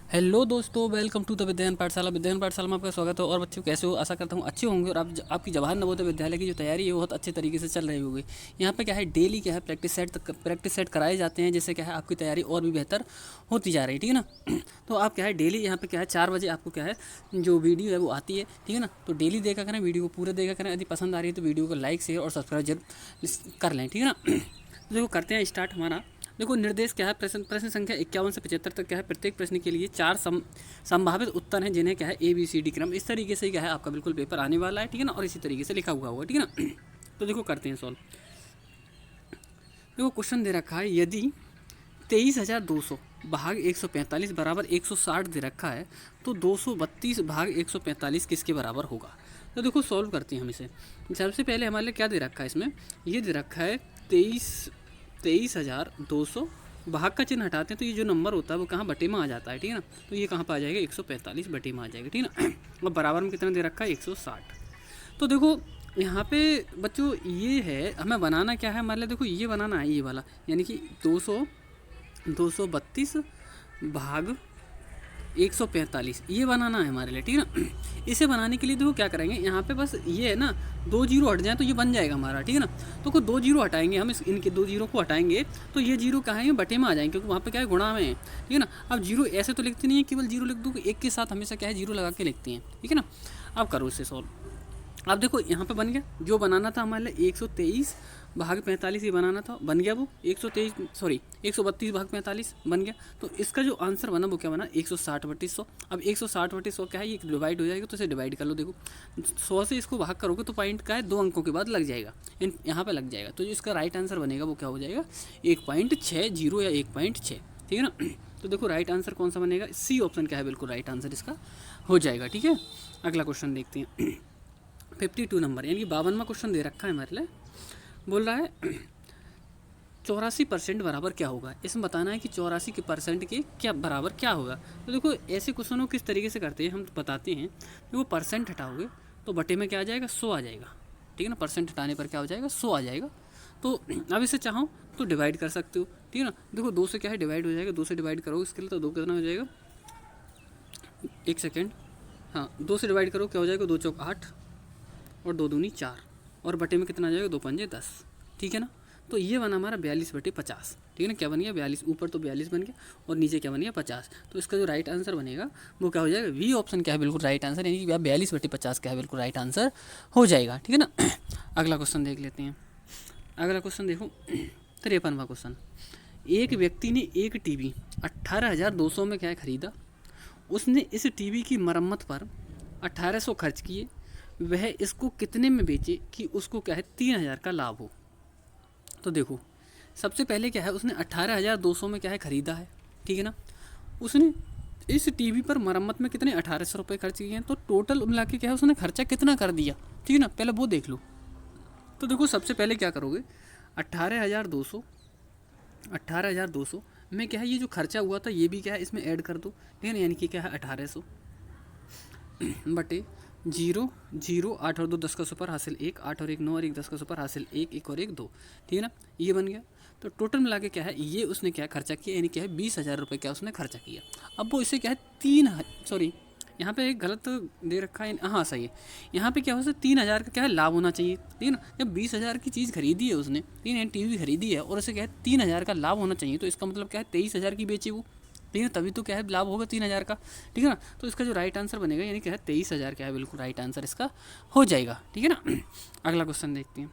Hello दोस्तों, welcome to the विद्यान पाठशाला। विद्यान पाठशाला में आपका स्वागत है। और बच्चों कैसे हो? आशा करता हूँ अच्छे होंगे और आपकी जवाहर नवोदय विद्यालय की जो तैयारी है वो बहुत अच्छे तरीके से चल रही होगी। यहाँ पे क्या है, डेली क्या है प्रैक्टिस सेट कराए जाते हैं, जिससे क्या है आपकी तैयारी और भी बेहतर होती जा रही है। ठीक है ना? तो आप क्या है डेली यहाँ पे क्या है 4 बजे आपको क्या है जो वीडियो है वो आती है। ठीक है ना? तो डेली देखा करें, वीडियो को पूरा देखा करें। यदि पसंद आ रही है तो वीडियो को लाइक शेयर और सब्सक्राइब जरूर कर लें। ठीक है ना? तो देखो करते हैं स्टार्ट हमारा। देखो निर्देश क्या है, प्रश्न संख्या 51 से 75 तक क्या है, प्रत्येक प्रश्न के लिए 4 संभावित उत्तर हैं, जिन्हें क्या है ABCD क्रम इस तरीके से क्या है आपका बिल्कुल पेपर आने वाला है। ठीक है ना? और इसी तरीके से लिखा हुआ होगा। ठीक है ना? तो देखो करते हैं सॉल्व। देखो क्वेश्चन दे रखा है, यदि 23,200 भाग 145 बराबर 160 दे रखा है, तो 232 भाग 145 किसके बराबर होगा? तो देखो सॉल्व करते हैं हम इसे। सबसे पहले हमारे लिए क्या दे रखा है, इसमें ये दे रखा है 23,200 भाग का चिन्ह हटाते हैं तो ये जो नंबर होता है वो कहाँ बटे में आ जाता है। ठीक है ना? तो ये कहाँ पर आ जाएगा, 145 बटे में आ जाएगा। ठीक है ना? और बराबर में कितना दे रखा है, 160। तो देखो यहाँ पे बच्चों ये है, हमें बनाना क्या है हमारे लिए, देखो ये बनाना है ये वाला, यानी कि 232 भाग 145 ये बनाना है हमारे लिए। ठीक है ना? इसे बनाने के लिए देखो क्या करेंगे, यहाँ पे बस ये है ना, 2 जीरो हट जाए तो ये बन जाएगा हमारा। ठीक है ना? तो को 2 जीरो हटाएंगे हम, इनके 2 जीरो को हटाएंगे तो ये जीरो कहाँ है, बटे में आ जाएंगे, क्योंकि वहाँ पे क्या है गुणा में है। ठीक है ना? अब जीरो ऐसे तो लिखते नहीं है, केवल जीरो लिख दो, एक के साथ हमेशा क्या है जीरो लगा के लिखते हैं। ठीक है ना? अब करो इसे सॉल्व। अब देखो यहाँ पे बन गया, जो बनाना था हमारे लिए 123 भाग 45 ही बनाना था, बन गया वो 132 भाग 45 बन गया। तो इसका जो आंसर बना वो क्या बना, 160/100। अब 160/100 क्या है, ये डिवाइड हो जाएगा, तो इसे डिवाइड कर लो। देखो 100 से इसको भाग करोगे तो पॉइंट का है 2 अंकों के बाद लग जाएगा, यहाँ पे लग जाएगा। तो जो इसका राइट आंसर बनेगा वो क्या हो जाएगा, 1.60 या 1.6। ठीक है ना? तो देखो राइट आंसर कौन सा बनेगा, सी ऑप्शन क्या है बिल्कुल राइट आंसर इसका हो जाएगा। ठीक है, अगला क्वेश्चन देखते हैं। 52 नंबर यानी कि 52वां क्वेश्चन दे रखा है हमारे लिए। बोल रहा है 84% बराबर क्या होगा। इसमें बताना है कि 84% के क्या बराबर क्या होगा। तो देखो ऐसे क्वेश्चनों किस तरीके से करते हैं हम बताते हैं। देखो परसेंट हटाओगे तो बटे में क्या आ जाएगा, 100 आ जाएगा। ठीक है ना? परसेंट हटाने पर क्या हो जाएगा, 100 आ जाएगा। तो अब इसे चाहो तो डिवाइड कर सकते हो। ठीक है ना? देखो 2 से क्या है डिवाइड हो जाएगा, 2 से डिवाइड करोगे इसके लिए तो 2 कितना हो जाएगा, 1 सेकेंड, हाँ 2 से डिवाइड करो क्या हो जाएगा, 2 चौक 8 और 2 दूनी 4 और बटे में कितना आ जाएगा, 2 पंजे 10। ठीक है ना? तो ये बना हमारा 42/50। ठीक है ना? क्या बन गया, 42, ऊपर तो 42 बन गया और नीचे क्या बन गया, 50। तो इसका जो राइट आंसर बनेगा वो क्या हो जाएगा, वी ऑप्शन क्या है बिल्कुल राइट आंसर, यानी कि 42/50 क्या है बिल्कुल राइट आंसर हो जाएगा। ठीक है ना? अगला क्वेश्चन देख लेते हैं। अगला क्वेश्चन देखो 53वां क्वेश्चन। एक व्यक्ति ने एक टीवी 18,200 में क्या है खरीदा। उसने इस टीवी की मरम्मत पर 1800 खर्च किए। वह इसको कितने में बेचे कि उसको क्या है 3,000 का लाभ हो। तो देखो सबसे पहले क्या है, उसने 18,200 में क्या है खरीदा है। ठीक है ना? उसने इस टीवी पर मरम्मत में कितने 1800 रुपये खर्च किए हैं, तो टोटल मिला के क्या है उसने खर्चा कितना कर दिया। ठीक है ना? पहले वो देख लो। तो देखो सबसे पहले क्या करोगे, 18,200 18,200 में क्या है ये जो खर्चा हुआ था ये भी क्या है इसमें ऐड कर दो। ठीक है ना? यानी कि क्या है 1800 बटे 0 0 8 और 2 10 का सुपर हासिल 1, 8 और 1 9 और 1 10 का सुपर हासिल 1, 1 और 1 2। ठीक है ना? ये बन गया। तो टोटल मिला के क्या है, ये उसने क्या खर्चा किया, यानी क्या है 20,000 रुपये क्या उसने खर्चा किया। अब वो इसे क्या है यहाँ पे एक गलत दे रखा है, हाँ सही है। यहाँ पे क्या हो सकता है 3,000 का क्या है लाभ होना चाहिए। ठीक है ना? जब 20,000 की चीज़ खरीदी है उसने, 3 टीवी खरीदी है और उसे क्या है 3,000 का लाभ होना चाहिए, तो इसका मतलब क्या है 23,000 की बेची वो। ठीक है? तभी तो क्या है लाभ होगा 3,000 का। ठीक है ना? तो इसका जो राइट आंसर बनेगा यानी क्या है 23,000 क्या है बिल्कुल राइट आंसर इसका हो जाएगा। ठीक है ना? अगला क्वेश्चन देखते हैं।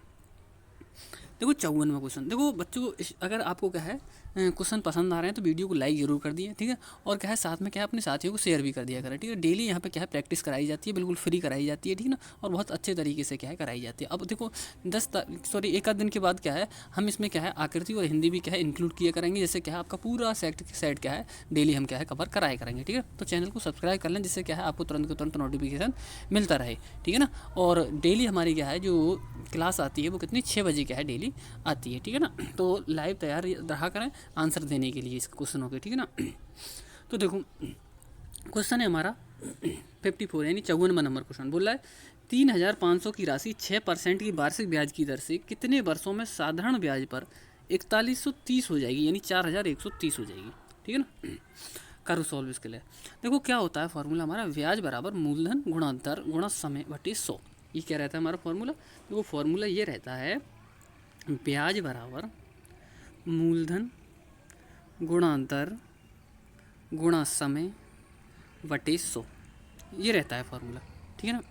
देखो 54वां क्वेश्चन। देखो बच्चों अगर आपको क्या है क्वेश्चन पसंद आ रहे हैं तो वीडियो को लाइक जरूर कर दिए। ठीक है? और क्या है साथ में क्या है अपने साथियों को शेयर भी कर दिया करें। ठीक है? डेली यहाँ पे क्या है प्रैक्टिस कराई जाती है, बिल्कुल फ्री कराई जाती है। ठीक है ना? और बहुत अच्छे तरीके से क्या है कराई जाती है। अब देखो 1 आध दिन के बाद क्या है हम इसमें क्या है आकृति और हिंदी भी क्या है इंक्लूड किया करेंगे, जिससे क्या है आपका पूरा सेट क्या है डेली हम क्या है कवर कराया करेंगे। ठीक है? तो चैनल को सब्सक्राइब कर लें, जिससे क्या है आपको तुरंत के तुरंत नोटिफिकेशन मिलता रहे। ठीक है ना? और डेली हमारी क्या है जो क्लास आती है वो कितनी 6 बजे क्या है डेली आती है। ठीक है ना? तो लाइव तैयार रहा करें आंसर देने के लिए इस क्वेश्चनों के। ठीक है ना? तो देखो क्वेश्चन है हमारा 54 यानी 54वां नंबर क्वेश्चन। बोल रहा है 3,500 की राशि 6% की वार्षिक ब्याज की दर से कितने वर्षों में साधारण ब्याज पर 4130 हो जाएगी, यानी 4,130 हो जाएगी। ठीक है ना? करो सॉल्व इसके लिए। देखो क्या होता है फॉर्मूला हमारा, ब्याज बराबर मूलधन गुणा दर गुणा समय बटे 100। ये क्या रहता है हमारा फॉर्मूला? देखो फॉर्मूला ये रहता है ब्याज बराबर मूलधन गुणा दर गुणा समय बटे 100, ये रहता है फॉर्मूला, ठीक है ना।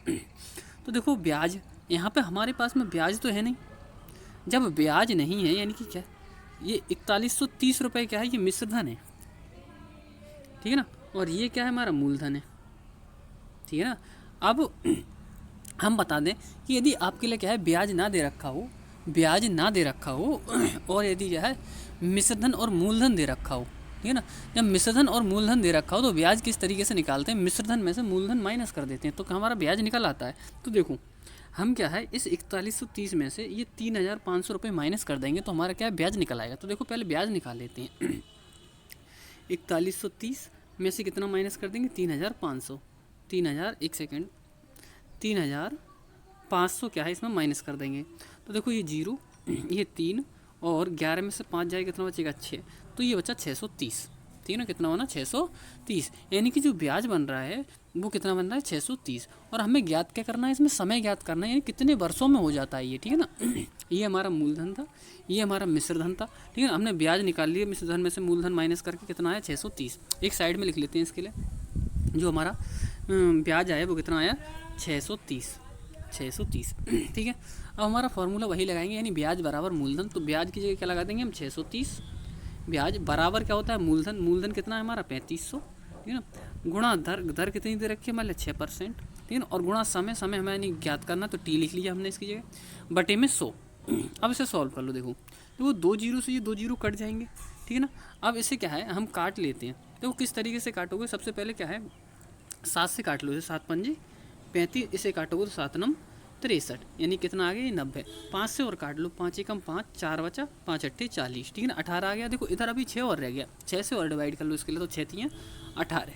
तो देखो ब्याज, यहाँ पे हमारे पास में ब्याज तो है नहीं। जब ब्याज नहीं है यानी कि क्या, ये 4130 रुपये क्या है, ये मिश्रधन है, ठीक है ना, और ये क्या है हमारा मूलधन है, ठीक है ना। अब हम बता दें कि यदि आपके लिए क्या है ब्याज ना दे रखा हो, ब्याज ना दे रखा हो और यदि क्या है मिश्रधन और मूलधन दे रखा हो, ठीक है ना। जब मिश्रधन और मूलधन दे रखा हो तो ब्याज किस तरीके से निकालते हैं, मिश्रधन में से मूलधन माइनस कर देते हैं तो हमारा ब्याज निकल आता है। तो देखो हम क्या है इस 4130 में से ये 3500 रुपये माइनस कर देंगे तो हमारा क्या है ब्याज निकल आएगा। तो देखो पहले ब्याज निकाल लेते हैं 4130 में से कितना माइनस कर देंगे, 3500, 3000, एक सेकेंड, 3500 क्या है इसमें माइनस कर देंगे। तो देखो ये 0, ये 3 और 11 में से 5 जाएगा कितना बचेगा 6, तो ये बचा 630, ठीक है ना। कितना बना 630, यानी कि जो ब्याज बन रहा है वो कितना बन रहा है 630। और हमें ज्ञात क्या करना है, इसमें समय ज्ञात करना है, यानी कितने वर्षों में हो जाता है ये, ठीक है ना। ये हमारा मूलधन था, ये हमारा मिश्रधन था, ठीक है ना। हमने ब्याज निकाल लिया, मिश्रधन में से मूलधन माइनस करके कितना आया 630। एक साइड में लिख लेते हैं इसके लिए, जो हमारा ब्याज आया वो कितना आया 630, ठीक है। अब हमारा फॉर्मूला वही लगाएंगे, यानी ब्याज बराबर मूलधन, तो ब्याज की जगह क्या लगा देंगे हम 630, ब्याज बराबर क्या होता है मूलधन, मूलधन कितना है हमारा 3500, ठीक है ना, गुणा दर, दर कितनी दे रखी है मान लिया 6%, ठीक है ना, और गुणा समय, समय हमें यानी ज्ञात करना तो टी लिख लिया हमने इसकी जगह, बटे में 100। अब इसे सॉल्व कर लो, देखो 2 जीरो से ये 2 जीरो कट जाएंगे, ठीक है ना। अब इसे क्या है हम काट लेते हैं, देखो किस तरीके से काटोगे, सबसे पहले क्या है 7 से काट लो, जैसे 7 पंजे 35, इसे काटोगे तो 7 नम 63, यानी कितना आ गया 90। 5 से और काट लो, 5 एकम 5, 4 बचा, 5 अट्ठे 40, ठीक है ना। 18 आ गया, देखो इधर अभी 6 और रह गया, 6 से और डिवाइड कर लो इसके लिए, तो 6 3 18,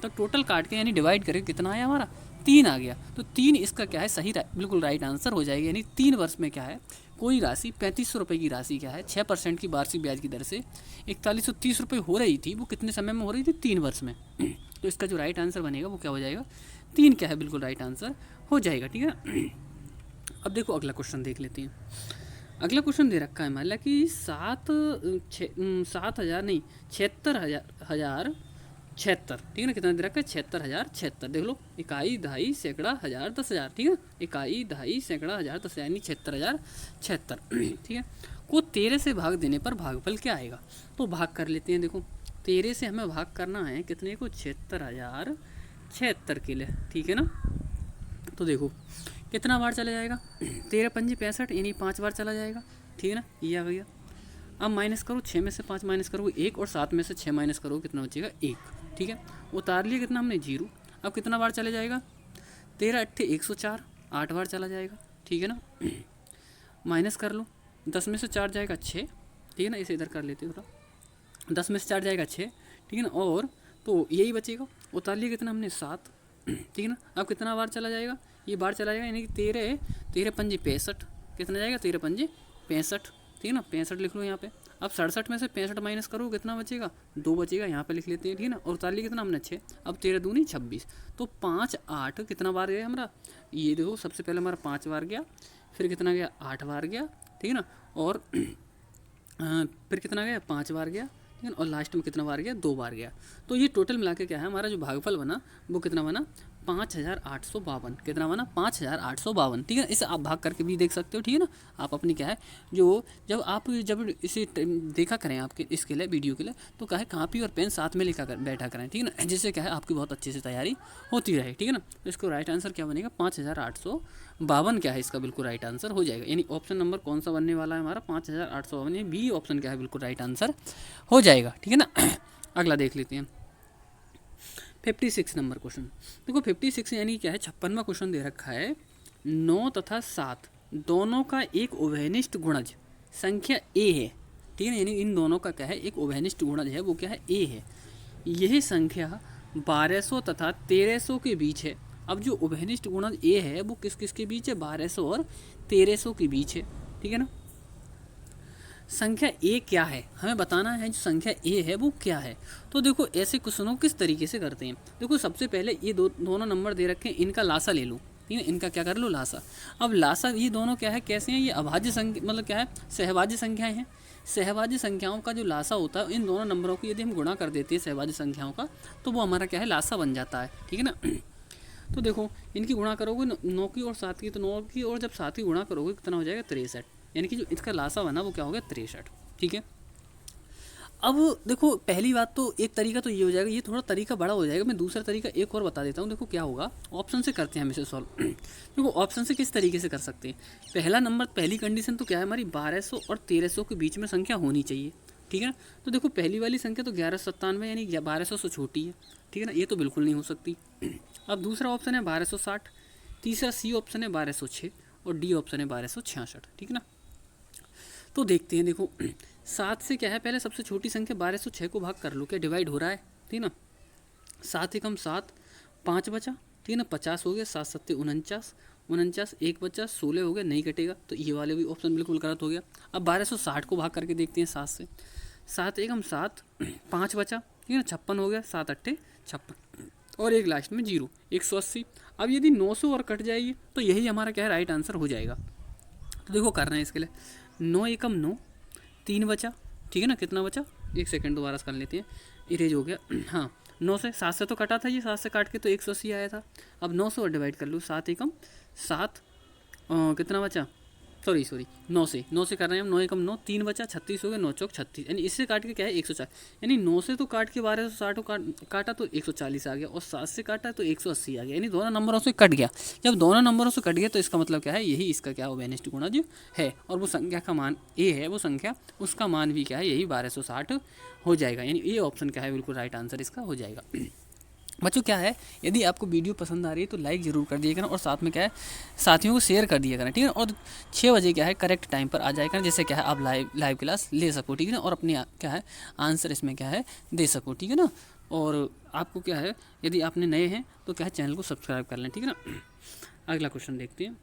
तो टोटल काट के यानी डिवाइड करके कितना आया हमारा 3 आ गया। तो 3 इसका क्या है सही बिल्कुल राइट आंसर हो जाएगा, यानी 3 वर्ष में क्या है कोई राशि 3500 रुपये की राशि क्या है 6% की वार्षिक ब्याज की दर से 4130 रुपये हो रही थी, वो कितने समय में हो रही थी 3 वर्ष में। तो इसका जो राइट आंसर बनेगा वो क्या हो जाएगा 3 क्या है बिल्कुल राइट आंसर हो जाएगा, ठीक है। अब देखो अगला क्वेश्चन देख लेते हैं। अगला क्वेश्चन दे रखा है मान लिया कि 7,000 नहीं 76,000 76, ठीक है ना, कितना दे रखा है 76,076, देख लो, इकाई दहाई सैकड़ा हज़ार 10,000, ठीक है, इकाई दहाई सैकड़ा हज़ार 10,000 यानी 76,076, ठीक है, को 13 से भाग देने पर भागफल क्या आएगा। तो भाग कर लेते हैं, देखो 13 से हमें भाग करना है कितने को 76,076 के लिए, ठीक है ना। तो देखो कितना बार चला जाएगा 13 पंजे 65, यानी 5 बार चला जाएगा, ठीक है ना, ये आ गया। अब माइनस करो, 6 में से 5 माइनस करोगे 1 और 7 में से 6 माइनस करोगे कितना बचेगा 1, ठीक है। उतार लिया कितना हमने 0। अब कितना बार चले जाएगा 13 अट्ठे 104, 8 बार चला जाएगा, ठीक है ना। माइनस कर लो, 10 में से 4 जाएगा 6, ठीक है ना, इसे इधर कर लेते हो थोड़ा, 10 में से 4 जाएगा 6, ठीक है ना, और तो यही बचेगा। उतार लिया कितना हमने 7, ठीक है ना। अब कितना बार चला जाएगा, ये बार चला जाएगा, यानी कि 13 पंजे 65, कितना जाएगा 13 पंजे 65, ठीक है ना, 65 लिख लो यहाँ पे। अब 67 में से 65 माइनस करो कितना बचेगा 2 बचेगा, यहाँ पे लिख लेते हैं, ठीक है ना। और उतार लिया कितना हमने 6, अब 13 दूनी 26, तो 5 8 कितना बार गया हमारा, ये देखो सबसे पहले हमारा 5 बार गया, फिर कितना गया 8 बार गया, ठीक है ना, और फिर कितना गया 5 बार गया, ठीक है, और लास्ट में कितना बार गया 2 बार गया। तो ये टोटल मिला के क्या है हमारा जो भागफल बना वो कितना बना 5,852, कितना बना 5,852, ठीक है। इसे आप भाग करके भी देख सकते हो, ठीक है ना। आप अपनी क्या है जो जब इसे देखा करें आपके इसके लिए वीडियो के लिए, तो क्या है कापी और पेन साथ में लेकर बैठा करें, ठीक है ना, जिससे क्या है आपकी बहुत अच्छे से तैयारी होती रहे, ठीक है ना। तो इसको राइट आंसर क्या बनेगा 5,852 क्या है इसका बिल्कुल राइट आंसर हो जाएगा, यानी ऑप्शन नंबर कौन सा बनने वाला है हमारा 5,852, यानी बी ऑप्शन क्या है बिल्कुल राइट आंसर हो जाएगा, ठीक है ना। अगला देख लेते हैं 56 नंबर क्वेश्चन। देखो 56 यानी क्या है 56वां क्वेश्चन दे रखा है 9 तथा 7 दोनों का एक उभयनिष्ठ गुणज संख्या a है, ठीक है, यानी इन दोनों का क्या है एक उभयनिष्ठ गुणज है, वो क्या है a है। यह संख्या 1200 तथा 1300 के बीच है। अब जो उभयनिष्ठ गुणज a है वो किस किस के बीच है 1200 और 1300 के बीच है, ठीक है ना। संख्या ए क्या है, हमें बताना है जो संख्या ए है वो क्या है। तो देखो ऐसे क्वेश्चनों किस तरीके से करते हैं। देखो सबसे पहले ये दोनों नंबर दे रखे हैं, इनका लासा ले लो, ठीक है, इनका क्या कर लो, लासा। अब लासा ये दोनों क्या है, कैसे हैं, ये अभाज्य संख्या मतलब क्या है, सहभाज्य संख्याएं हैं। सहभाज्य संख्याओं का जो लासा होता है, इन दोनों नंबरों को यदि हम गुणा कर देते हैं सहभाज्य संख्याओं का, तो वो हमारा क्या है, लासा बन जाता है, ठीक है ना। तो देखो इनकी गुणा करोगे 9 की और 7 की, तो 9 की और जब 7 की गुणा करोगे कितना हो जाएगा, 63। यानी कि जो इसका लासा बना वो क्या हो गया, 63, ठीक है। अब देखो पहली बात तो एक तरीका तो ये हो जाएगा, ये थोड़ा तरीका बड़ा हो जाएगा, मैं दूसरा तरीका एक और बता देता हूँ। देखो क्या होगा, ऑप्शन से करते हैं हम इसे सॉल्व। देखो ऑप्शन से किस तरीके से कर सकते हैं। पहला नंबर, पहली कंडीशन तो क्या है हमारी, 1200 और 1300 के बीच में संख्या होनी चाहिए, ठीक है ना। तो देखो पहली वाली संख्या तो 1197 यानी 1200 से छोटी है, ठीक है ना, ये तो बिल्कुल नहीं हो सकती। अब दूसरा ऑप्शन है 1260, तीसरा सी ऑप्शन है 1206 और डी ऑप्शन है 1266, ठीक है ना। तो देखते हैं, देखो 7 से क्या है, पहले सबसे छोटी संख्या 1206 को भाग कर लो, क्या डिवाइड हो रहा है, ठीक है ना। 7 एकम 7, 5 बचा, ठीक है ना, 50 हो गया, 7 सत्ते 49, 49 एक बचा, 16 हो गया, नहीं कटेगा, तो ये वाले भी ऑप्शन बिल्कुल गलत हो गया। अब 1260 को भाग करके देखते हैं 7 से, 7 एकम 7, 5 बचा, ठीक है ना, 56 हो गया, 7 अट्ठे 56 और एक लास्ट में 0, 180। अब यदि 900 और कट जाएगी तो यही हमारा क्या है, राइट आंसर हो जाएगा। तो देखो करना है इसके लिए, 9 एकम 9, 3 बचा, ठीक है ना, कितना बचा, एक सेकंड दोबारा से कर लेते हैं, इरेज हो गया। हाँ 9 से 7 से तो कटा था ये, 7 से काट के तो 180 आया था। अब 900 और डिवाइड कर लो, 7 एकम 7, कितना बचा, सॉरी 9 से कर रहे हैं हम, 9 एकम 9, 3 बचा, 36 हो गया, 9 चौक 36, यानी इससे काट के क्या है 140, यानी 9 से तो काट के 1260 को काटा तो 140 आ गया, और 7 से काटा तो 180 आ गया, यानी दोनों नंबरों से कट गया। जब दोनों नंबरों से कट गया तो इसका मतलब क्या है, यही इसका क्या हो, बेनिस्ट गुणा जो है, और वो संख्या का मान ए है, वो संख्या उसका मान भी क्या है, यही 1260 हो जाएगा, यानी ये ऑप्शन क्या है, बिल्कुल राइट आंसर इसका हो जाएगा। बच्चों क्या है, यदि आपको वीडियो पसंद आ रही है तो लाइक ज़रूर कर दिया करें, और साथ में क्या है साथियों को शेयर कर दिया करें, ठीक है ना। और 6 बजे क्या है करेक्ट टाइम पर आ जाया करें, जैसे क्या है आप लाइव क्लास ले सको, ठीक है ना, और अपने क्या है आंसर इसमें क्या है दे सको, ठीक है ना। और आपको क्या है, यदि आपने नए हैं तो क्या है चैनल को सब्सक्राइब कर लें, ठीक है ना। अगला क्वेश्चन देखते हैं,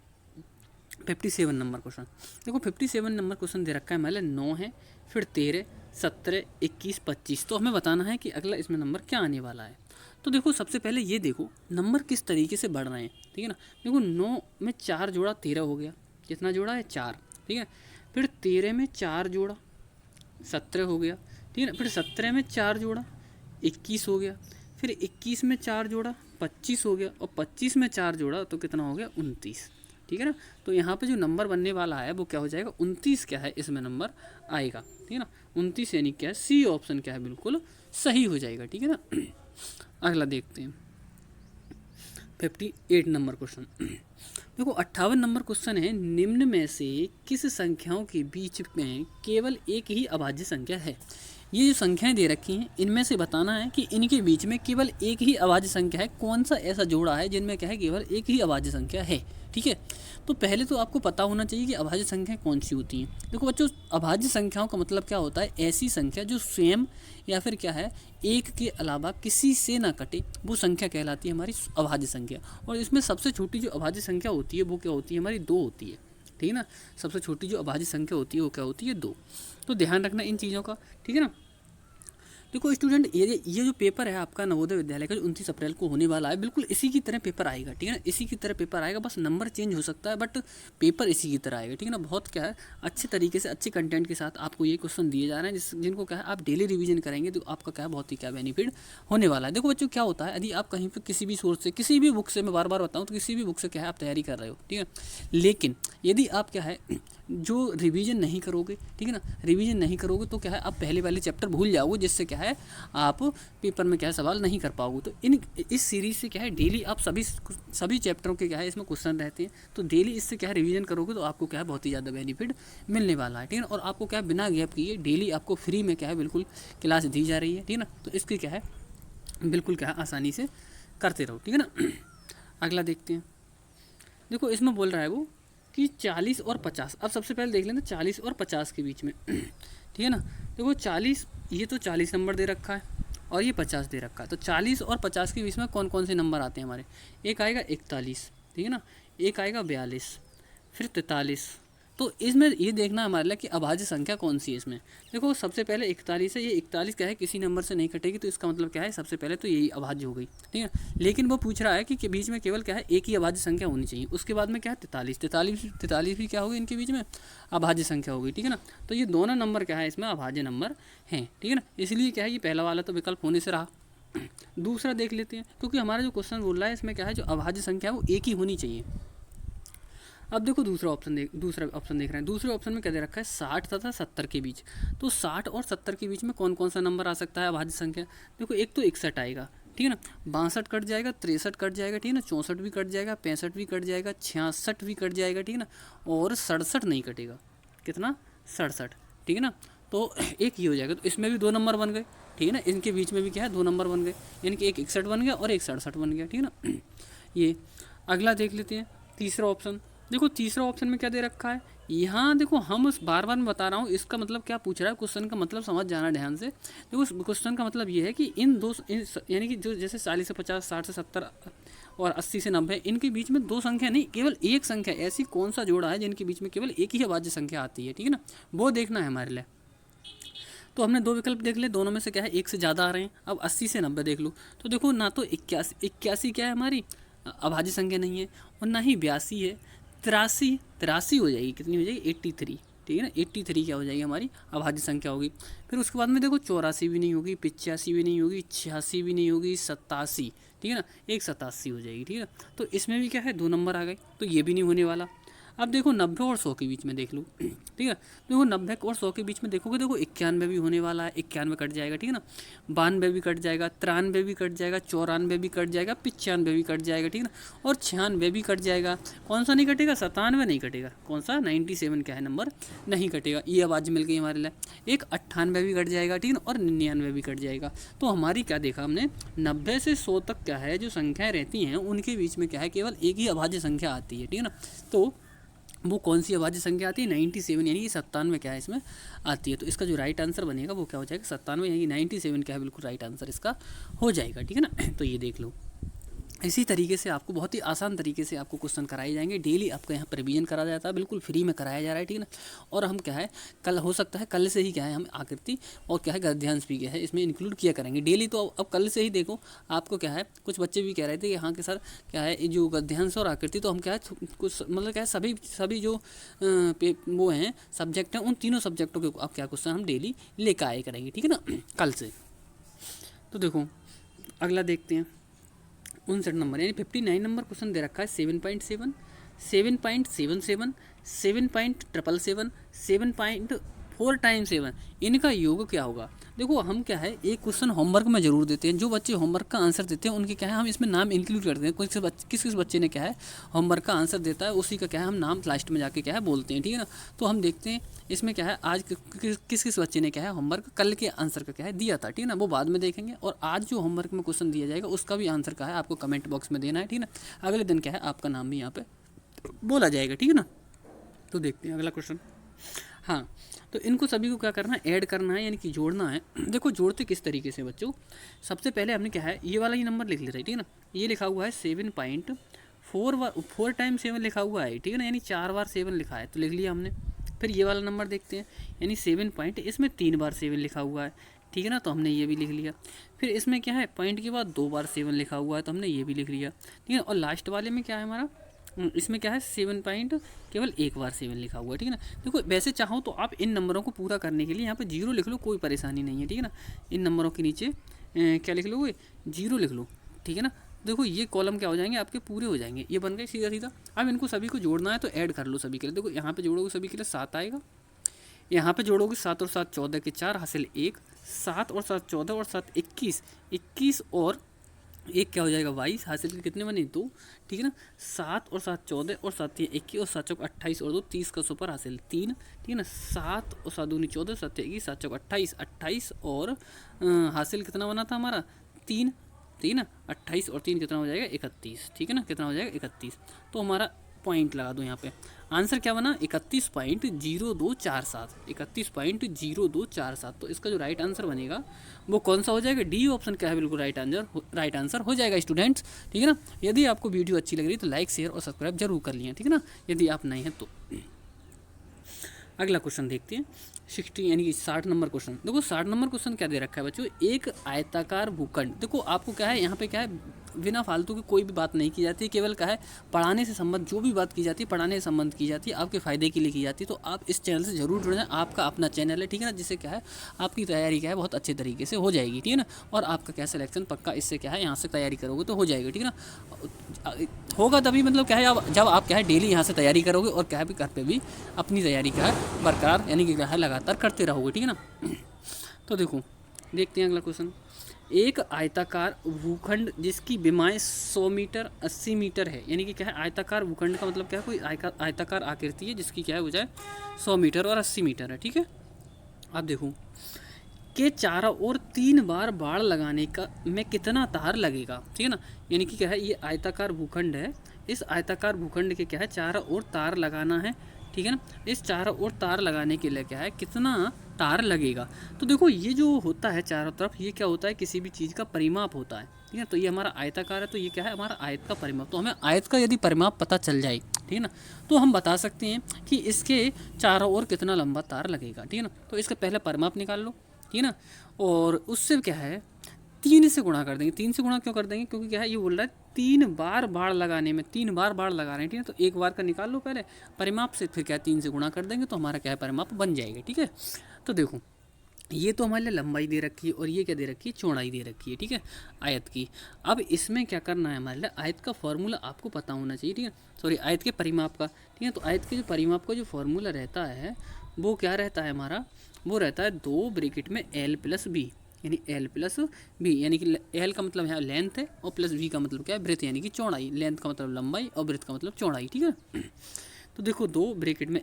57 नंबर क्वेश्चन। देखो 57 नंबर क्वेश्चन दे रखा है, मान 9 है, फिर 13, 17, 21, 25, तो हमें बताना है कि अगला इसमें नंबर क्या आने वाला है। तो देखो सबसे पहले ये देखो नंबर किस तरीके से बढ़ रहे हैं, ठीक है ना। देखो 9 में 4 जोड़ा 13 हो गया, कितना जोड़ा है 4, ठीक है। फिर 13 में 4 जोड़ा 17 हो गया, ठीक है ना। फिर 17 में 4 जोड़ा 21 हो गया, फिर 21 में 4 जोड़ा 25 हो गया, और 25 में 4 जोड़ा तो कितना हो गया 29, ठीक है ना। तो यहाँ पे जो नंबर बनने वाला है वो क्या हो जाएगा, 29 क्या है इसमें नंबर आएगा, ठीक है ना। 29 यानी क्या है, सी ऑप्शन क्या है बिल्कुल सही हो जाएगा, ठीक है ना। अगला देखते हैं 58 नंबर क्वेश्चन। देखो 58 नंबर क्वेश्चन है, निम्न में से किस संख्याओं के बीच में केवल एक ही अभाज्य संख्या है। ये जो संख्याएं दे रखी हैं इनमें से बताना है कि इनके बीच में केवल एक ही अभाज्य संख्या है, कौन सा ऐसा जोड़ा है जिनमें क्या है केवल एक ही अभाज्य संख्या है, ठीक है। तो पहले तो आपको पता होना चाहिए कि अभाज्य संख्याएं कौन सी होती हैं। देखो बच्चों अभाज्य संख्याओं का मतलब क्या होता है, ऐसी संख्या जो स्वयं या फिर क्या है एक के अलावा किसी से ना कटे, वो संख्या कहलाती है हमारी अभाज्य संख्या। और इसमें सबसे छोटी जो अभाज्य संख्या होती है वो क्या होती है, हमारी 2 होती है, ठीक है ना। सबसे छोटी जो अभाज्य संख्या होती है वो क्या होती है 2। तो ध्यान रखना इन चीज़ों का, ठीक है ना। देखो स्टूडेंट ये जो पेपर है आपका नवोदय विद्यालय का जो 29 अप्रैल को होने वाला है, बिल्कुल इसी की तरह पेपर आएगा, ठीक है ना। इसी की तरह पेपर आएगा, बस नंबर चेंज हो सकता है बट पेपर इसी की तरह आएगा, ठीक है ना। बहुत क्या है अच्छे तरीके से अच्छे कंटेंट के साथ आपको ये क्वेश्चन दिए जा रहे हैं जिनको क्या है आप डेली रिवीजन करेंगे तो आपका क्या है बहुत ही क्या बेनिफिट होने वाला है। देखो बच्चों क्या होता है, यदि आप कहीं पर किसी भी सोर्स से किसी भी बुक से, मैं बार बार बताऊँ तो किसी भी बुक से क्या है आप तैयारी कर रहे हो, ठीक है। लेकिन यदि आप क्या है जो रिवीजन नहीं करोगे, ठीक है ना, रिवीजन नहीं करोगे तो क्या है आप पहले वाले चैप्टर भूल जाओगे, जिससे क्या है आप पेपर में क्या है सवाल नहीं कर पाओगे। तो इस सीरीज़ से क्या है डेली आप सभी चैप्टरों के क्या है इसमें क्वेश्चन रहते हैं, तो डेली इससे क्या है रिवीजन करोगे तो आपको क्या है बहुत ही ज़्यादा बेनिफिट मिलने वाला है, ठीक है ना। और आपको क्या है बिना गैप किए डेली आपको फ्री में क्या है बिल्कुल क्लास दी जा रही है, ठीक है ना। तो इसकी क्या है बिल्कुल क्या है आसानी से करते रहो, ठीक है ना। अगला देखते हैं, देखो इसमें बोल रहा है वो कि 40 और 50। अब सबसे पहले देख लेना 40 और 50 के बीच में, ठीक है ना। देखो 40, ये तो 40 नंबर दे रखा है और ये 50 दे रखा है, तो 40 और 50 के बीच में कौन कौन से नंबर आते हैं हमारे, एक आएगा 41, ठीक है ना, एक आएगा 42, फिर 43, तो इसमें ये देखना हमारे लिए कि अभाज्य संख्या कौन सी है इसमें। देखो सबसे पहले 41 है, ये 41 क्या है किसी नंबर से नहीं कटेगी, तो इसका मतलब क्या है सबसे पहले तो यही अभाज्य हो गई, ठीक है। लेकिन वो पूछ रहा है कि बीच में केवल क्या है एक ही अभाज्य संख्या होनी चाहिए। उसके बाद में क्या है 43 भी क्या होगी इनके बीच में अभाज्य संख्या होगी, ठीक है ना। तो ये दोनों नंबर क्या है इसमें अभाज्य नंबर हैं, ठीक है ना। इसलिए क्या है ये पहला वाला तो विकल्प होने से रहा। दूसरा देख लेते हैं, क्योंकि हमारा जो क्वेश्चन बोल रहा है इसमें क्या है जो अभाज्य संख्या है वो एक ही होनी चाहिए। अब देखो दूसरा ऑप्शन देख रहे हैं। दूसरे ऑप्शन में क्या दे रखा है 60 तथा 70 के बीच। तो 60 और 70 के बीच में कौन कौन सा नंबर आ सकता है अभाज्य संख्या। देखो एक तो 61 आएगा, ठीक है ना, 62 कट जाएगा, 63 कट जाएगा, ठीक है ना, 64 भी कट जाएगा, 65 भी कट जाएगा, 66 भी कट जाएगा, ठीक है ना, और 67 नहीं कटेगा। कितना 67, ठीक है ना। तो एक ही हो जाएगा, तो इसमें भी 2 नंबर बन गए, ठीक है ना। इनके बीच में भी क्या है 2 नंबर बन गए, यानी कि एक 61 बन गया और एक 67 बन गया, ठीक है ना। ये अगला देख लेते हैं तीसरा ऑप्शन। देखो तीसरा ऑप्शन में क्या दे रखा है, यहाँ देखो हम उस बार बार मैं बता रहा हूँ इसका मतलब क्या पूछ रहा है, क्वेश्चन का मतलब समझ जाना ध्यान से। देखो क्वेश्चन का मतलब ये है कि यानी कि जो जैसे 40 से 50, 60 से 70 और 80 से 90 इनके बीच में 2 संख्या नहीं केवल एक संख्या, ऐसी कौन सा जोड़ा है जिनके बीच में केवल एक ही अभाज्य संख्या आती है, ठीक है ना, वो देखना है हमारे लिए। तो हमने 2 विकल्प देख लिए, दोनों में से क्या है एक से ज़्यादा आ रहे हैं। अब 80 से 90 देख लो, तो देखो ना तो 81 क्या है हमारी अभाज्य संख्या नहीं है, और ना ही 82 है। 83 हो जाएगी, कितनी हो जाएगी 83, ठीक है ना। 83 क्या हो जाएगी हमारी अभाज्य संख्या होगी। फिर उसके बाद में देखो 84 भी नहीं होगी, 85 भी नहीं होगी, 86 भी नहीं होगी, 87, ठीक है ना, एक 87 हो जाएगी, ठीक है। तो इसमें भी क्या है 2 नंबर आ गए, तो ये भी नहीं होने वाला। अब देखो 90 और 100 के बीच में देख लो, ठीक है। देखो 90 और 100 के बीच में देखोगे, देखो 91 भी होने वाला है, 91 कट जाएगा, ठीक है ना, 92 भी कट जाएगा, 93 भी कट जाएगा, 94 भी कट जाएगा, 95 भी कट जाएगा, ठीक है ना, और 96 भी कट जाएगा। कौन सा नहीं कटेगा 97 नहीं कटेगा, कौन सा 97 क्या है नंबर नहीं कटेगा। ये आवाज़ मिल गई हमारे लिए। एक 98 भी कट जाएगा, ठीक है ना, और 99 भी कट जाएगा। तो हमारी क्या देखा हमने 90 से 100 तक क्या है जो संख्याएँ रहती हैं उनके बीच में क्या है केवल एक ही अभाज्य संख्या आती है, ठीक है ना। तो वो कौन सी अभाज्य संख्या आती है 97, यानी कि 97 क्या है इसमें आती है। तो इसका जो राइट आंसर बनेगा वो क्या हो जाएगा 97, यानी 97 क्या है बिल्कुल राइट आंसर इसका हो जाएगा, ठीक है ना। तो ये देख लो, इसी तरीके से आपको बहुत ही आसान तरीके से आपको क्वेश्चन कराए जाएंगे। डेली आपका यहाँ पर रिवीजन करा जाता है, बिल्कुल फ्री में कराया जा रहा है, ठीक है ना। और हम क्या है कल हो सकता है कल से ही क्या है हम आकृति और क्या है गद्यांश भी क्या है इसमें इंक्लूड किया करेंगे डेली। तो अब कल से ही देखो आपको क्या है, कुछ बच्चे भी कह रहे थे कि हाँ के सर क्या है जो गद्यांश और आकृति तो हम क्या है कुछ मतलब क्या है सभी जो वो हैं सब्जेक्ट हैं उन तीनों सब्जेक्टों के अब क्या क्वेश्चन हम डेली लेकर आए करेंगे, ठीक है ना, कल से। तो देखो अगला देखते हैं 59 नंबर, यानी 59 नंबर क्वेश्चन दे रखा है 7.7, 7.77, 7.777, 7.4 टाइम 7, इनका योग क्या होगा। देखो हम क्या है एक क्वेश्चन होमवर्क में जरूर देते हैं, जो बच्चे होमवर्क का आंसर देते हैं उनके क्या है हम इसमें नाम इंक्लूड करते हैं। किस बच्चे ने क्या है होमवर्क का आंसर देता है उसी का क्या है हम नाम लास्ट में जाके क्या है बोलते हैं, ठीक है ना। तो हम देखते हैं इसमें क्या है आज किस बच्चे ने क्या है होमवर्क कल के आंसर का क्या है दिया था, ठीक है ना, वो बाद में देखेंगे। और आज जो होमवर्क में क्वेश्चन दिया जाएगा उसका भी आंसर क्या है आपको कमेंट बॉक्स में देना है, ठीक है ना। अगले दिन क्या है आपका नाम भी यहाँ पे बोला जाएगा, ठीक है ना। तो देखते हैं अगला क्वेश्चन। हाँ, तो इनको सभी को क्या करना है ऐड करना है, यानी कि जोड़ना है। देखो जोड़ते किस तरीके से बच्चों, सबसे पहले हमने क्या है ये वाला ही नंबर लिख लेते हैं, ठीक है ना। ये लिखा हुआ है 7.4 टाइम 7 लिखा हुआ है, ठीक है ना, यानी 4 बार 7 लिखा है तो लिख लिया हमने। फिर ये वाला नंबर देखते हैं, यानी 7 इसमें 3 बार 7 लिखा हुआ है, ठीक है ना, तो हमने ये भी लिख लिया। फिर इसमें क्या है पॉइंट के बाद 2 बार 7 लिखा हुआ है तो हमने ये भी लिख लिया, ठीक है। और लास्ट वाले में क्या है हमारा इसमें क्या है 7 केवल 1 बार 7 लिखा हुआ है, ठीक है ना। देखो वैसे चाहो तो आप इन नंबरों को पूरा करने के लिए यहाँ पे 0 लिख लो, कोई परेशानी नहीं है, ठीक है ना। इन नंबरों के नीचे क्या लिख लोगे 0 लिख लो, ठीक है ना। देखो ये कॉलम क्या हो जाएंगे आपके पूरे हो जाएंगे, ये बन गए सीधा सीधा। अब इनको सभी को जोड़ना है तो ऐड कर लो सभी के लिए। देखो यहाँ पे जोड़ोगे सभी के लिए 7 आएगा, यहाँ पे जोड़ोगे 7 और 7 14 के 4 हासिल 1, 7 और 7 14 और 7 21, 21 और एक क्या हो जाएगा 22 हासिल के कितने बने 2, ठीक है ना। 7 और 7 14 और 7 3 21 और 7 चौक 28 और 2 30 का सुपर हासिल 3, ठीक है ना। 7 और 7 दूनी 14 7 21 7 चौक 28 और हासिल कितना बना था हमारा 3, ठीक है ना। 28 और 3 कितना हो जाएगा 31, ठीक है ना, कितना हो जाएगा 31। तो हमारा पॉइंट लगा दो यहाँ पे, आंसर क्या बना 31.0247, 31.0247। तो इसका जो राइट आंसर बनेगा वो कौन सा हो जाएगा, डी ऑप्शन क्या है बिल्कुल राइट आंसर हो जाएगा स्टूडेंट्स, ठीक है ना। यदि आपको वीडियो अच्छी लग रही है तो लाइक शेयर और सब्सक्राइब जरूर कर लिया, ठीक है ना, यदि आप नहीं हैं तो। अगला क्वेश्चन देखते हैं 60 यानी कि 60 नंबर क्वेश्चन। देखो 60 नंबर क्वेश्चन क्या दे रखा है बच्चों, एक आयताकार भूखंड। देखो आपको क्या है यहाँ पे क्या है, बिना फालतू की कोई भी बात नहीं की जाती है, केवल क्या है पढ़ाने से संबंध जो भी बात की जाती है पढ़ाने से संबंध की जाती है, आपके फ़ायदे के लिए की जाती है। तो आप इस चैनल से जरूर जुड़ जाएं, आपका अपना चैनल है, ठीक है ना, जिससे क्या है आपकी तैयारी क्या है बहुत अच्छे तरीके से हो जाएगी, ठीक है ना। और आपका क्या सिलेक्शन पक्का इससे क्या है यहाँ से तैयारी करोगे तो हो जाएगा, ठीक है ना। होगा तभी मतलब क्या है जब आप क्या है डेली यहाँ से तैयारी करोगे और क्या है भी घर पे भी अपनी तैयारी क्या है बरकरार यानी कि क्या है लगातार करते रहोगे, ठीक है ना। तो देखो देखते हैं अगला क्वेश्चन। एक आयताकार भूखंड जिसकी विमाएं 100 मीटर 80 मीटर है, यानी कि क्या है आयताकार भूखंड का मतलब क्या है, कोई आयताकार आकृति है जिसकी क्या है बजाय 100 मीटर और 80 मीटर है, ठीक है। अब देखो के चारों ओर 3 बार बाड़ लगाने का में कितना तार लगेगा, ठीक है ना। यानी कि क्या है ये आयताकार भूखंड है, इस आयताकार भूखंड के क्या है चारों ओर तार लगाना है, ठीक है ना। इस चारों ओर तार लगाने के लिए क्या है कितना तार लगेगा। तो देखो ये जो होता है चारों तरफ ये क्या होता है किसी भी चीज़ का परिमाप होता है, ठीक है। तो ये हमारा आयताकार है तो ये क्या है हमारा आयत का परिमाप। तो हमें आयत का यदि परिमाप पता चल जाए, ठीक है ना, तो हम बता सकते हैं कि इसके चारों ओर कितना लंबा तार लगेगा, ठीक है ना। तो इसका पहले परिमाप निकाल लो, ठीक है ना, और उससे क्या है 3 से गुणा कर देंगे। 3 से गुणा क्यों कर देंगे, क्योंकि क्या है ये बोल रहा है 3 बार बाड़ लगाने में, 3 बार बाड़ लगा रहे हैं, ठीक है। तो एक बार का निकाल लो पहले परिमाप से, फिर क्या है 3 से गुणा कर देंगे तो हमारा क्या है परिमाप बन जाएगा, ठीक है। तो देखो ये तो हमारे लिए लंबाई दे रखी है और ये क्या दे रखी है चौड़ाई दे रखी है, ठीक है आयत की। अब इसमें क्या करना है हमारे लिए आयत का फॉर्मूला आपको पता होना चाहिए, ठीक है, सॉरी आयत के परिमाप का, ठीक है। तो आयत के जो परिमाप का जो फॉर्मूला रहता है वो क्या रहता है हमारा, वो रहता है 2 ब्रैकेट में L प्लस बी, यानी L प्लस बी, यानी कि L का मतलब यहाँ लेंथ है और प्लस बी का मतलब क्या है ब्रेथ यानी कि चौड़ाई। लेंथ का मतलब लंबाई और ब्रेथ का मतलब चौड़ाई, ठीक है। तो देखो 2 ब्रैकेट में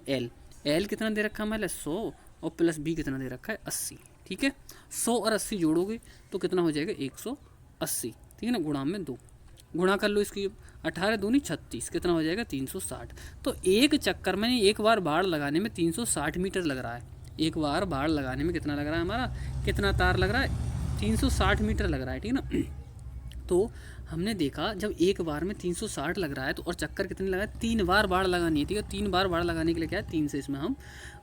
L कितना दे रखा है हमारे 100 और प्लस बी कितना दे रखा है 80, ठीक है। 100 और 80 जोड़ोगे तो कितना हो जाएगा 180, ठीक है ना, गुणा में 2 गुणा कर लो इसकी, 18 दूनी 36 कितना हो जाएगा 360। तो एक चक्कर में एक बार बाड़ लगाने में 360 मीटर लग रहा है, एक बार बाड़ लगाने में कितना लग रहा है हमारा, कितना तार लग रहा है 360 मीटर लग रहा है, ठीक है ना। तो हमने देखा जब एक बार में 360 लग रहा है तो और चक्कर कितने लगा है 3 बार बाड़ लगानी है, ठीक है। 3 बार बाड़ लगाने के लिए क्या है 3 से इसमें हम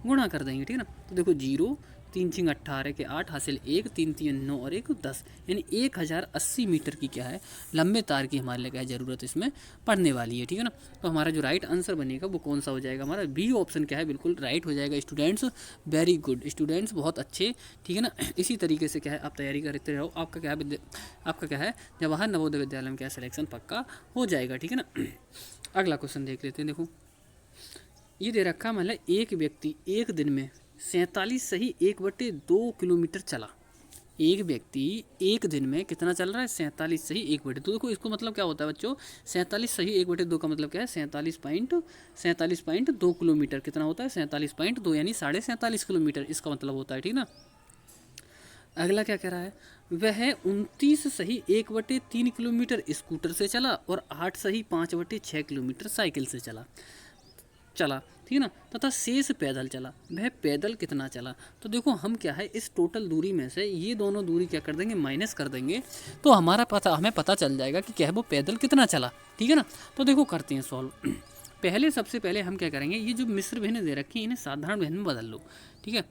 गुणा कर देंगे, ठीक है ना। तो देखो 0 3 6 18 के 8 हासिल 1 3 3 9 और 1 10, यानी 1080 मीटर की क्या है लंबे तार की हमारे लिए क्या है ज़रूरत इसमें पड़ने वाली है, ठीक है ना। तो हमारा जो राइट आंसर बनेगा वो कौन सा हो जाएगा हमारा बी ऑप्शन क्या है बिल्कुल राइट हो जाएगा। स्टूडेंट्स वेरी गुड, स्टूडेंट्स बहुत अच्छे, ठीक है ना। इसी तरीके से क्या है आप तैयारी करते रहो, आपका क्या है जवाहर नवोदय विद्यालय में क्या सिलेक्शन पक्का हो जाएगा, ठीक है ना। अगला क्वेश्चन देख लेते हैं। देखो ये दे रखा मतलब एक व्यक्ति एक दिन में 47 सही 1/2 किलोमीटर चला। एक व्यक्ति एक दिन में कितना चल रहा है 47 सही 1/2। देखो इसको मतलब क्या होता है बच्चों, 47 सही 1/2 का मतलब क्या है 47.2 किलोमीटर कितना होता है 47.2 यानी 47.5 किलोमीटर इसका मतलब होता है, ठीक ना। अगला क्या कह रहा है, वह 29 सही 1/3 किलोमीटर स्कूटर से चला और 8 सही 5/6 किलोमीटर साइकिल से चला, ठीक है ना, तथा शेष पैदल चला। वह पैदल कितना चला। तो देखो हम क्या है इस टोटल दूरी में से ये दोनों दूरी क्या कर देंगे माइनस कर देंगे तो हमें पता चल जाएगा कि क्या है वो पैदल कितना चला, ठीक है ना। तो देखो करते हैं सॉल्व। सबसे पहले हम क्या करेंगे, ये जो मिश्र भिन्न दे रखी है इन्हें साधारण भिन्न में बदल लो, ठीक है।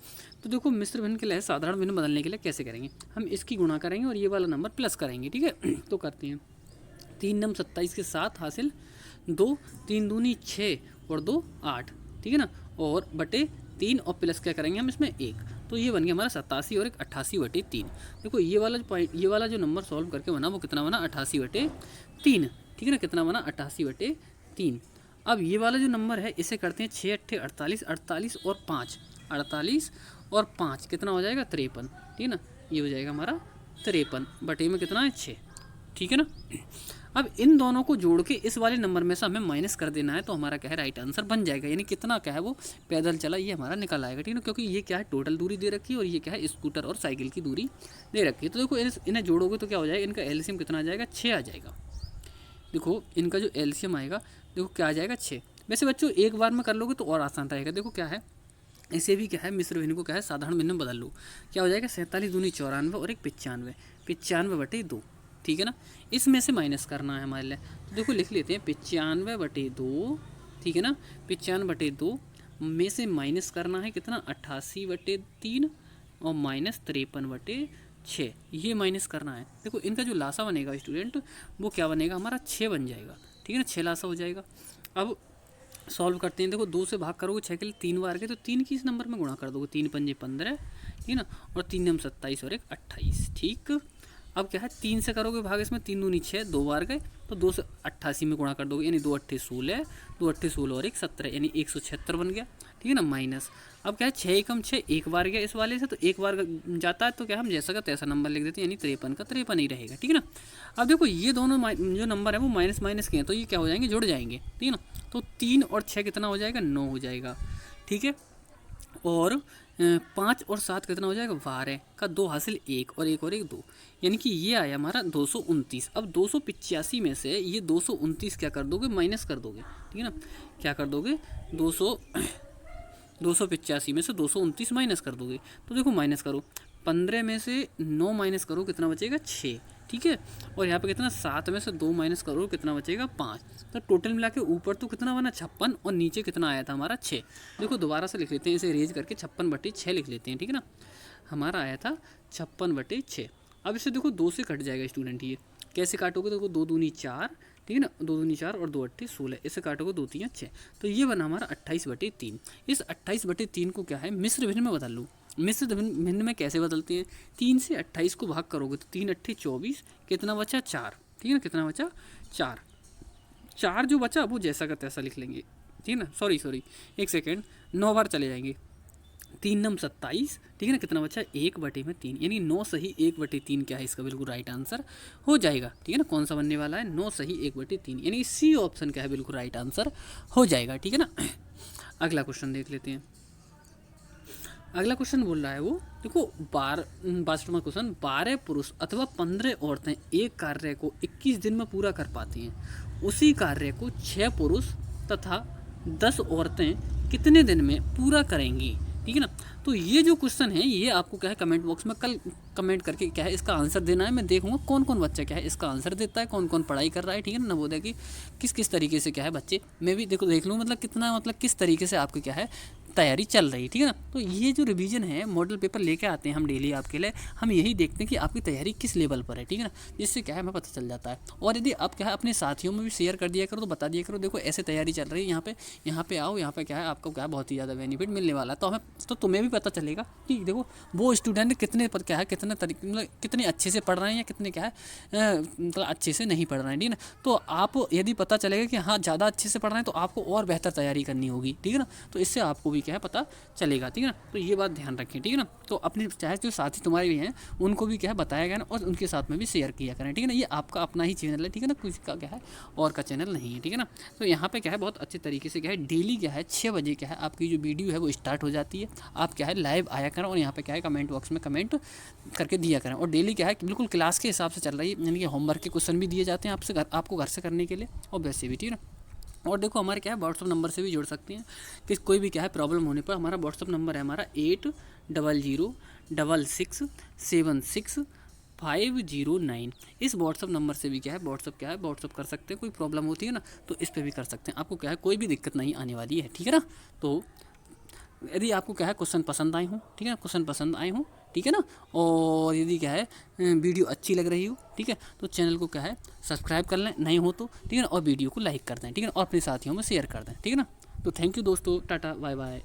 तो देखो मिश्र भिन्न के लिए साधारण भिन्न बदलने के लिए कैसे करेंगे, हम इसकी गुणा करेंगे और ये वाला नंबर प्लस करेंगे, ठीक है। तो करते हैं 3 नम 27 के 7 हासिल 2 3 दूनी 6 और 2 8, ठीक है ना, और बटे 3 और प्लस क्या करेंगे हम इसमें 1, तो ये बन गया हमारा 87 और 88/3। देखो ये वाला जो नंबर सॉल्व करके बना वो कितना बना 88/3, ठीक है ना, कितना बना 88/3। अब ये वाला जो नंबर है इसे करते हैं 6 8 48 48 और 5 48 और 5 कितना हो जाएगा 53, ठीक है ना। ये हो जाएगा हमारा 53 बटे में कितना है 6, ठीक है ना। अब इन दोनों को जोड़ के इस वाले नंबर में से हमें माइनस कर देना है तो हमारा क्या है राइट आंसर बन जाएगा, यानी कितना क्या है वो पैदल चला ये हमारा निकल आएगा, ठीक है ना। क्योंकि ये क्या है टोटल दूरी दे रखी है और ये क्या है स्कूटर और साइकिल की दूरी दे रखी है। तो देखो इन्हें जोड़ोगे तो क्या हो जाएगा, इनका एलसीएम कितना आ जाएगा 6 आ जाएगा। देखो इनका जो एलसीएम आएगा देखो क्या आ जाएगा 6। वैसे बच्चों एक बार में कर लोगे तो और आसान रहेगा। देखो क्या है इसे भी क्या है मिश्र भिन्न को क्या है साधारण भिन्न में बदल लो, क्या हो जाएगा 47 दूनी 94 और 95 95/2, ठीक है ना। इसमें से माइनस करना है हमारे लिए तो देखो लिख लेते हैं 95/2, ठीक है ना, 95/2 में से माइनस करना है कितना 88/3 और -53/6, ये माइनस करना है। देखो इनका जो लासा बनेगा स्टूडेंट वो क्या बनेगा हमारा 6 बन जाएगा, ठीक है ना, 6 लासा हो जाएगा। अब सॉल्व करते हैं। देखो 2 से भाग करोगे 6 के लिए 3 बार के, तो 3 की इस नंबर में गुणा कर दोगे, 3 पंजे 15, ठीक है ना, और 3 नम 27 और 1 28, ठीक। अब क्या है 3 से करोगे भाग, इसमें 3 दूनी 6, 2 बार गए, तो 2 से 88 में गुणा कर दोगे, यानी 2 अट्ठे 16, 2 अट्ठे 16 और 1 17, यानी 176 बन गया, ठीक है ना, माइनस। अब क्या है 6 एकम 6 एक बार गया इस वाले से, तो एक बार जाता है तो क्या हम जैसा का तैसा नंबर लिख देते हैं, यानी 53 का 53 ही रहेगा, ठीक है ना। अब देखो ये दोनों जो नंबर है वो माइनस माइनस के हैं, तो ये क्या हो जाएंगे, जुड़ जाएंगे, ठीक है ना। तो 3 और 6 कितना हो जाएगा, 9 हो जाएगा, ठीक है। और 5 और 7 कितना हो जाएगा, 12 का 2 हासिल 1 और 1 और 1 2, यानी कि ये आया हमारा 229। अब 285 में से ये 229 क्या कर दोगे, माइनस कर दोगे, ठीक है ना। क्या कर दोगे, 285 में से 229 माइनस कर दोगे। तो देखो माइनस करो, 15 में से 9 माइनस करो कितना बचेगा, 6, ठीक है। और यहाँ पे कितना 7 में से 2 माइनस करो कितना बचेगा, 5। तो टोटल मिला के ऊपर तो कितना बना 56, और नीचे कितना आया था हमारा 6। देखो दोबारा से लिख लेते हैं, इसे रेज करके 56/6 लिख लेते हैं, ठीक है ना। हमारा आया था 56/6। अब इसे देखो 2 से कट जाएगा स्टूडेंट, ये कैसे काटोगे, देखो 2 दूनी 4, ठीक है ना, 2 दूनी 4 और 2 अट्ठे 16, इसे काटोगे 2 3 6, तो ये बना हमारा 28/3। इस 28/3 को क्या है मिश्र भिन्न में बदल लो। मिश्र भिन्न में कैसे बदलते हैं, 3 से 28 को भाग करोगे तो 3 अट्ठे 24, कितना बचा 4, ठीक है ना, कितना बचा 4। 4 जो बचा वो जैसा का तैसा लिख लेंगे, ठीक है ना, सॉरी 1 सेकेंड, 9 बार चले जाएंगे, 3 नम 27, ठीक है ना, कितना बचा 1/3, यानी 9 सही 1/3 क्या है इसका बिल्कुल राइट आंसर हो जाएगा, ठीक है ना। कौन सा बनने वाला है, 9 सही 1/3, यानी सी ऑप्शन क्या है बिल्कुल राइट आंसर हो जाएगा, ठीक है ना। अगला क्वेश्चन देख लेते हैं। अगला क्वेश्चन बोल रहा है वो, देखो 22वां क्वेश्चन, 12 पुरुष अथवा 15 औरतें एक कार्य को 21 दिन में पूरा कर पाती हैं, उसी कार्य को 6 पुरुष तथा 10 औरतें कितने दिन में पूरा करेंगी, ठीक है ना। तो ये जो क्वेश्चन है ये आपको क्या है कमेंट बॉक्स में कल कमेंट करके क्या है इसका आंसर देना है। मैं देखूंगा कौन कौन बच्चा क्या है इसका आंसर देता है, कौन कौन पढ़ाई कर रहा है, ठीक है ना, नवोदय की किस किस तरीके से क्या है बच्चे, मैं भी देखो देख लूँ मतलब कितना मतलब किस तरीके से आपकी क्या है तैयारी चल रही, ठीक है ना। तो ये जो रिवीजन है मॉडल पेपर लेके आते हैं हम डेली आपके लिए, हम यही देखते हैं कि आपकी तैयारी किस लेवल पर है, ठीक है ना, जिससे क्या है हमें पता चल जाता है। और यदि आप क्या है अपने साथियों में भी शेयर कर दिया करो, तो बता दिया करो देखो ऐसे तैयारी चल रही है, यहाँ पे आओ, यहाँ पे क्या है आपको क्या है बहुत ही ज़्यादा बेनिफिट मिलने वाला है। तो हमें तो तुम्हें भी पता चलेगा कि देखो वो स्टूडेंट कितने पर क्या है कितने तरीके मतलब कितने अच्छे से पढ़ रहे हैं या कितने क्या है मतलब अच्छे से नहीं पढ़ रहे हैं, ठीक है ना। तो आप यदि पता चलेगा कि हाँ ज़्यादा अच्छे से पढ़ रहे हैं तो आपको और बेहतर तैयारी करनी होगी, ठीक है ना। तो इससे आपको भी क्या है पता चलेगा, ठीक है ना। तो ये बात ध्यान रखें, ठीक है ना। तो अपने चाहे जो साथी तुम्हारे भी हैं उनको भी क्या है बताया गया ना, और उनके साथ में भी शेयर किया करें, ठीक है ना। ये आपका अपना ही चैनल है, ठीक है ना, किसी का क्या है और का चैनल नहीं है, ठीक है ना। तो यहाँ पे क्या है बहुत अच्छे तरीके से क्या है डेली क्या है 6 बजे क्या है आपकी जो वीडियो है वो स्टार्ट हो जाती है। आप क्या है लाइव आया करें और यहाँ पे क्या है कमेंट बॉक्स में कमेंट करके दिया करें। और डेली क्या है बिल्कुल क्लास के हिसाब से चल रही है, यानी कि होमवर्क के क्वेश्चन भी दिए जाते हैं आपको घर से करने के लिए, और वैसे भी, ठीक है ना। और देखो हमारे क्या है व्हाट्सअप नंबर से भी जुड़ सकते हैं कि कोई भी क्या है प्रॉब्लम होने पर हमारा व्हाट्सअप नंबर है हमारा 8000665609। इस व्हाट्सअप नंबर से भी क्या है व्हाट्सअप कर सकते हैं। कोई प्रॉब्लम होती है ना तो इस पर भी कर सकते हैं, आपको क्या है कोई भी दिक्कत नहीं आने वाली है, ठीक है ना। तो यदि आपको क्या है क्वेश्चन पसंद आए हों, ठीक है, क्वेश्चन पसंद आए हों, ठीक है ना, और यदि क्या है वीडियो अच्छी लग रही हो, ठीक है, तो चैनल को क्या है सब्सक्राइब कर लें, नहीं हो तो, ठीक है ना, और वीडियो को लाइक कर दें, ठीक है ना, और अपने साथियों में शेयर कर दें, ठीक है ना। तो थैंक यू दोस्तों, टाटा बाय बाय।